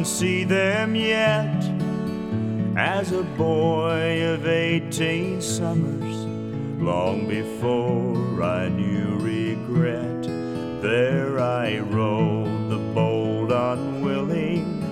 can see them yet. As a boy of 18 summers, long before I knew regret, there I rode the bold unwilling,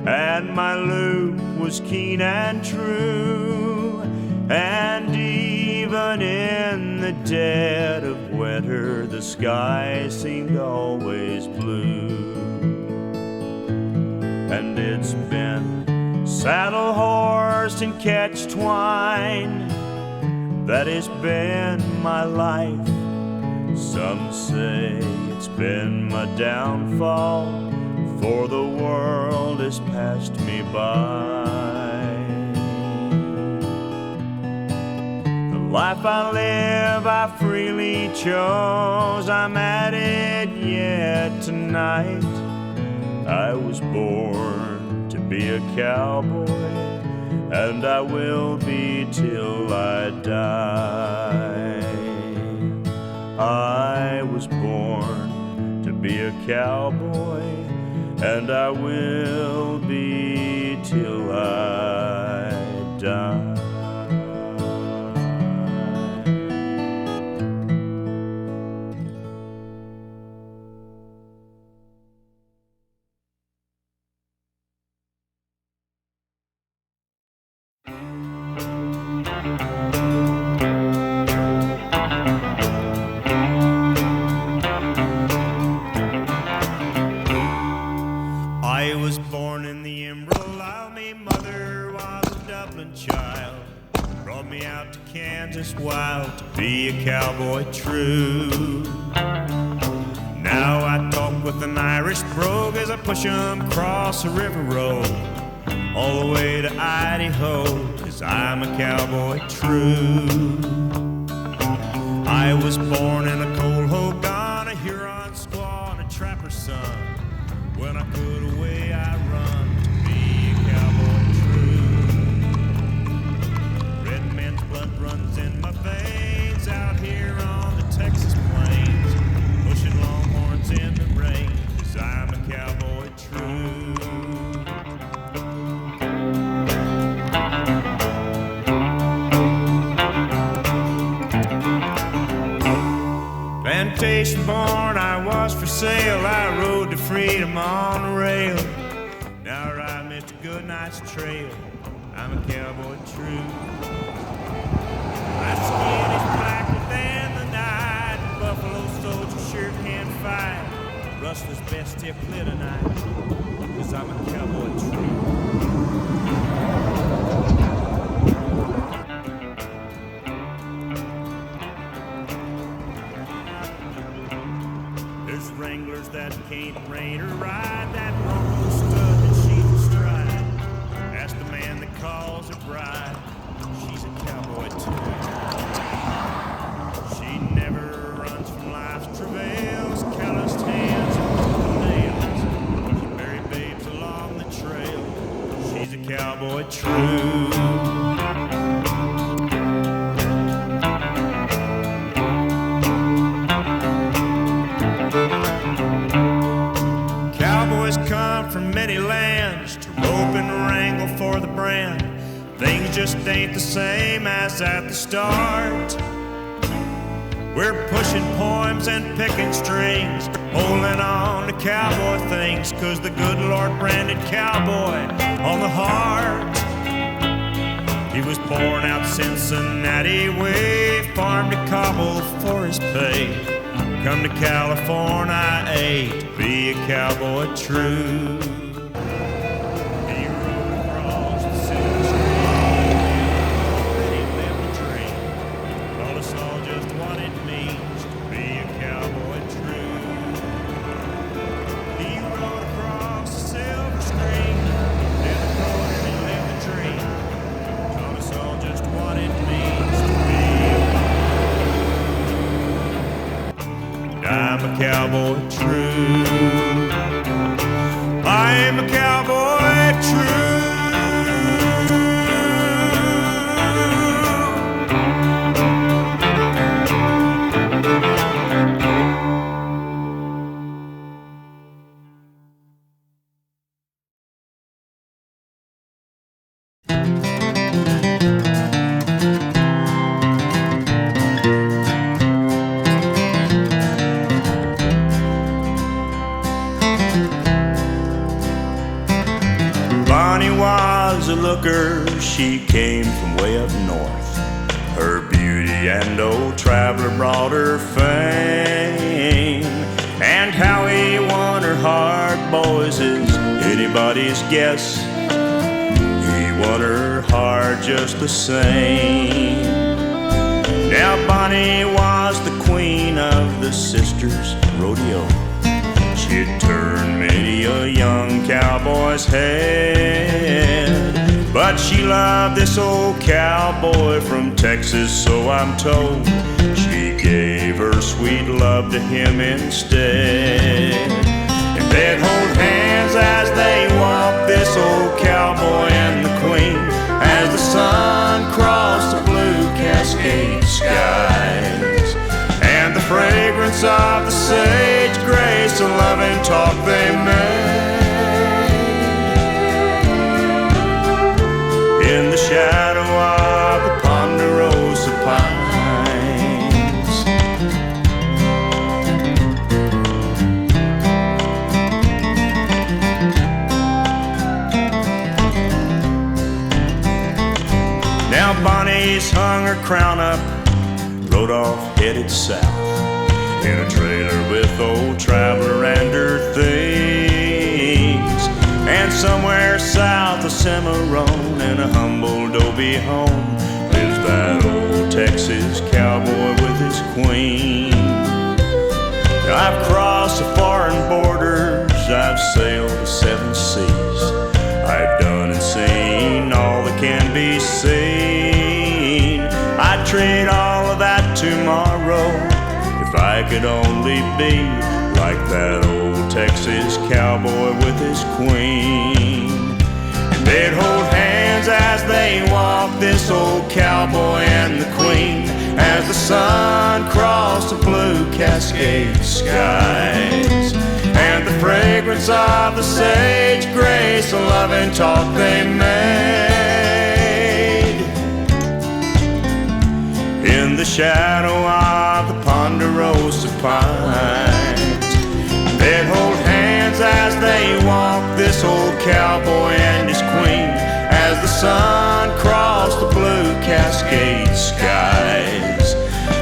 and my loop was keen and true. And even in the dead of winter, the sky seemed always blue. And it's been saddle horse and catch twine, that has been my life. Some say it's been my downfall, for the world has passed me by. The life I live I freely chose, I'm at it yet tonight. I was born to be a cowboy, and I will be till I die. I was born to be a cowboy, and I will be till I die. I was born in the Emerald Isle, me mother was a Dublin child. Brought me out to Kansas wild to be a cowboy true. Now I talk with an Irish brogue as I push 'em across a river road, all the way to Idaho, 'cause I'm a cowboy true. I was born in a cold Hogan, a Huron squaw, and a trapper's son. When I put away, I run to be a cowboy true. Red man's blood runs in my veins out here on the Texas plains, pushing longhorns in the rain, 'cause I'm a cowboy true. Plantation born, I was for sale. I rode to freedom on the rail. Now I ride Mr. Goodnight's trail. I'm a cowboy true. My skin is blacker than the night. Buffalo soldier sure can fight. Rustler's best tip lit tonight, 'cause I'm a cowboy true. There's wranglers that can't rein or ride that bronco stud that she's astride. Ask the man that calls her bride, she's a cowboy too. She never runs from life's travails, calloused hands and broken nails. She buried babes along the trail, she's a cowboy true. Cowboys come from many lands to rope and wrangle for the brand. Things just ain't the same as at the start. We're pushing poems and picking strings, holding on to cowboy things, 'cause the good Lord branded cowboy on the heart. He was born out Cincinnati way, farmed to cobble for his pay. Come to California, to be a cowboy true. He rode across the Silver Street, and he lived a dream. Told us all just what it means to be a cowboy true. He rode across the Silver Street, and he lived a dream. Told us all just what it means to be a I'm a cowboy true. I'm a cowboy true. Bonnie was a looker, she came from way up north. Her beauty and old traveler brought her fame. And how he won her heart, boys, is anybody's guess. He won her heart just the same. Now Bonnie was the queen of the sisters' rodeo. She'd turned many a young cowboy's head. But she loved this old cowboy from Texas, so I'm told. She gave her sweet love to him instead. And they'd hold hands as they walked, this old cowboy and the queen, as the sun crossed the blue Cascade skies. And the fragrance of the sage grace and loving talk they made in the shadow of the ponderosa pines. Now Bonnie's hung her crown up, rode off headed south, in a trailer with old traveler and her things. And somewhere south of Cimarron, in a humble adobe home, lives that old Texas cowboy with his queen. Now I've crossed the foreign borders, I've sailed the 7 seas, I've done and seen all that can be seen. I'd trade all of that tomorrow if I could only be like that old Texas cowboy with his queen. And they'd hold hands as they walked, this old cowboy and the queen, as the sun crossed the blue Cascade skies. And the fragrance of the sage grace and loving talk they made in the shadow of the ponderosa pines. They'd hold hands as they walked, this old cowboy and his queen, as the sun crossed the blue Cascade skies.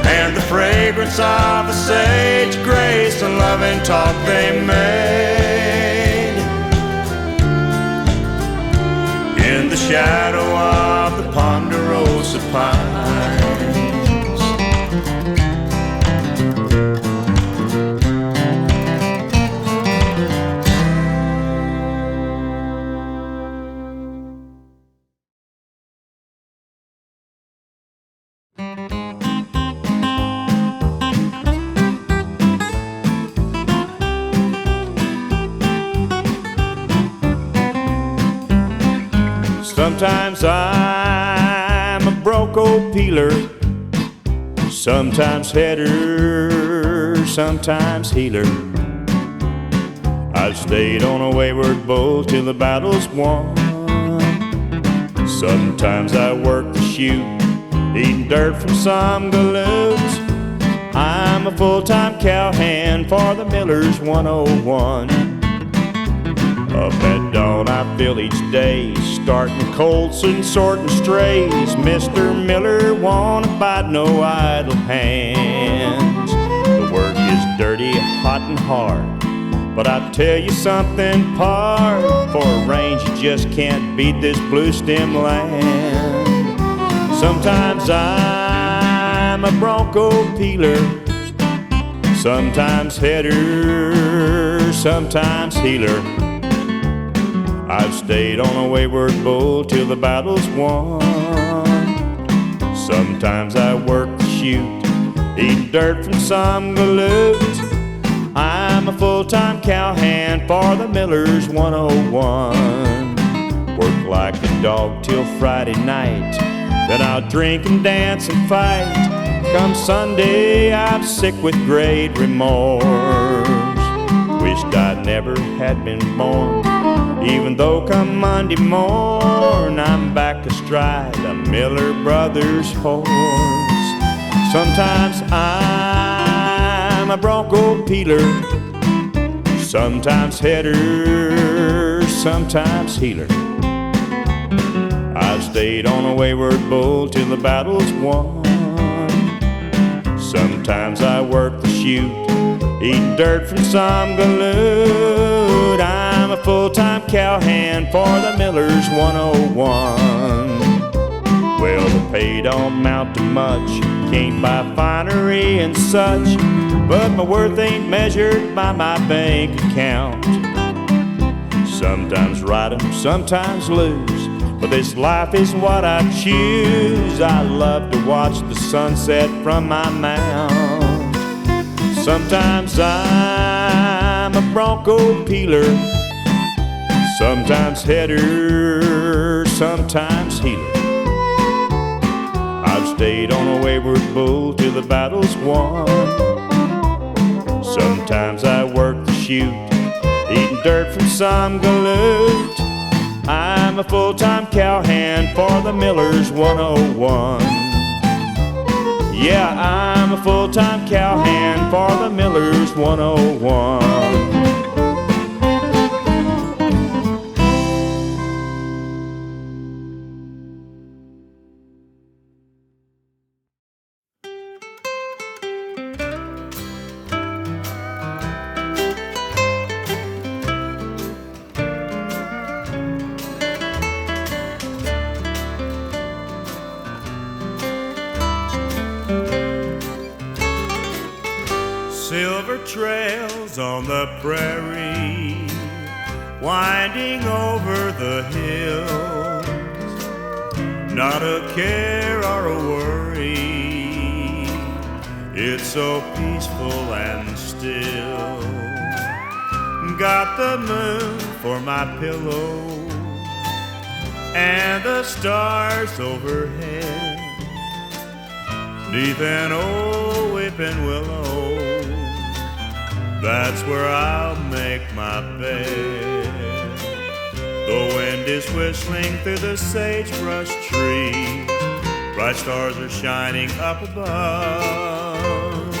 And the fragrance of the sage grace and loving talk they made in the shadow of the ponderosa pines. Sometimes I'm a broke old peeler, sometimes header, sometimes healer. I've stayed on a wayward bull till the battle's won. Sometimes I work the chute, eating dirt from some galoot. I'm a full-time cowhand for the Miller's 101. Up at dawn I feel each day, starting colts and sorting strays. Mr. Miller won't abide no idle hands. The work is dirty, hot and hard, but I tell you something, pard, for a range you just can't beat this blue stem land. Sometimes I'm a bronco peeler, sometimes header, sometimes healer. I've stayed on a wayward bull till the battle's won. Sometimes I work the chute, eat dirt from some galoot. I'm a full-time cowhand for the Miller's 101. Work like a dog till Friday night, then I'll drink and dance and fight. Come Sunday I'm sick with great remorse. Wished I never had been born, even though come Monday morn I'm back astride a Miller Brothers horse. Sometimes I'm a bronco peeler, sometimes header, sometimes healer. I've stayed on a wayward bull till the battle's won. Sometimes I work the chute, eating dirt from some galoot. I'm a full-time cowhand for the Miller's 101. Well, the pay don't amount to much, can't buy finery and such, but my worth ain't measured by my bank account. Sometimes right 'em, sometimes lose, but this life is what I choose. I love to watch the sunset from my mount. Sometimes I'm a bronco peeler, sometimes header, sometimes healer. I've stayed on a wayward bull till the battle's won. Sometimes I work the chute, eating dirt from some galoot. I'm a full-time cowhand for the Miller's 101. Yeah, I'm a full-time cowhand for the Miller's 101. Silver trails on the prairie, winding over the hills, not a care or a worry, it's so peaceful and still. Got the moon for my pillow and the stars overhead, 'neath an old weeping willow, that's where I'll make my bed. The wind is whistling through the sagebrush trees, bright stars are shining up above.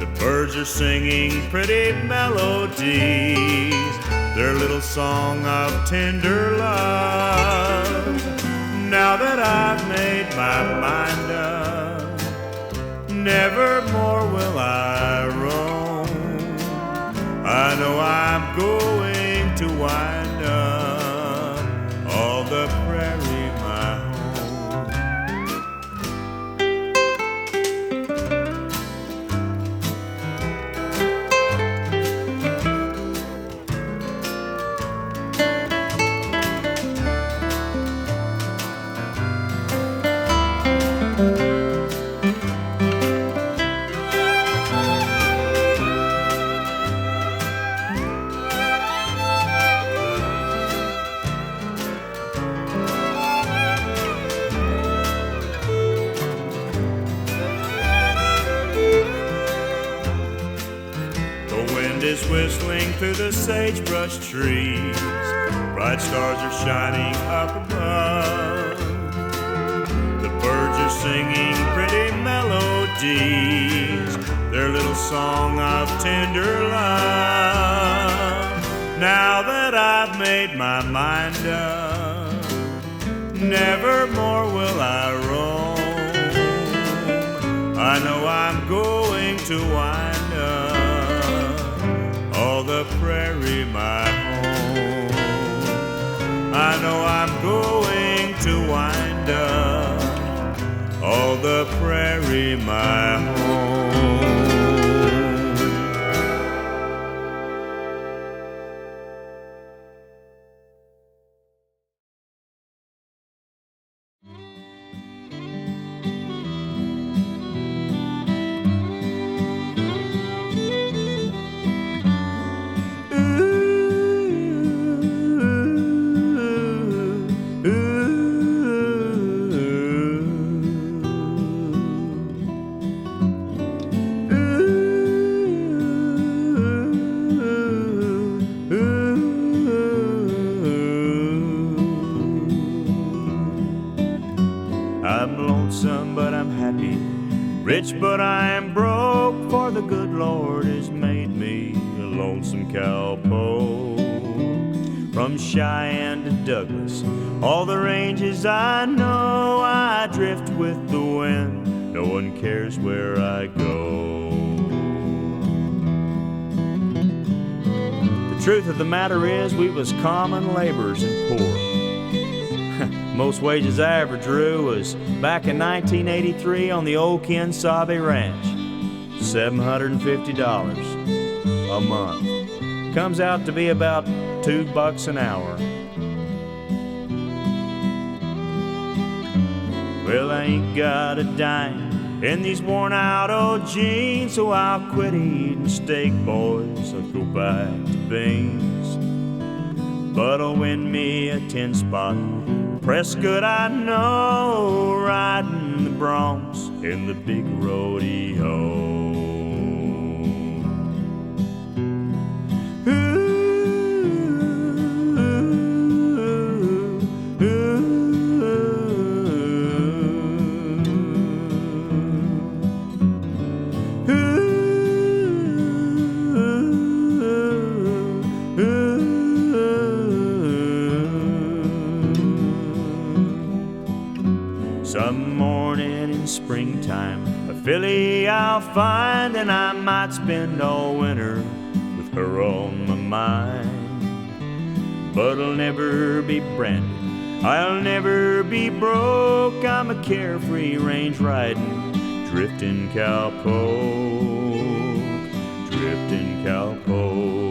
The birds are singing pretty melodies, their little song of tender love. Now that I've made my mind up, never more will I roam. I know I'm going to wind up all the prairie my home. Is whistling through the sagebrush trees, bright stars are shining up above. The birds are singing pretty melodies, their little song of tender love. Now that I've made my mind up, never more will I roam. I know I'm going to wind up all the prairie my home. I know I'm going to wind up all the prairie my home. I'm lonesome, but I'm happy, rich, but I am broke, for the good Lord has made me a lonesome cowpoke. From Cheyenne to Douglas, All the ranges I know, I drift with the wind. No one cares where I go. The truth of the matter is, we was common laborers and poor. Most wages I ever drew was back in 1983 on the old Kensabe Ranch. $750 a month. Comes out to be about $2 an hour. Well, I ain't got a dime in these worn out old jeans, so I'll quit eating steak, boys. I'll go back to beans. But I'll win me a 10-spot Prescott, I know, riding the broncs in the big rodeo. Some morning in springtime, a filly I'll find, and I might spend all winter with her on my mind. But I'll never be branded, I'll never be broke. I'm a carefree range riding, drifting cowpoke, drifting cowpoke.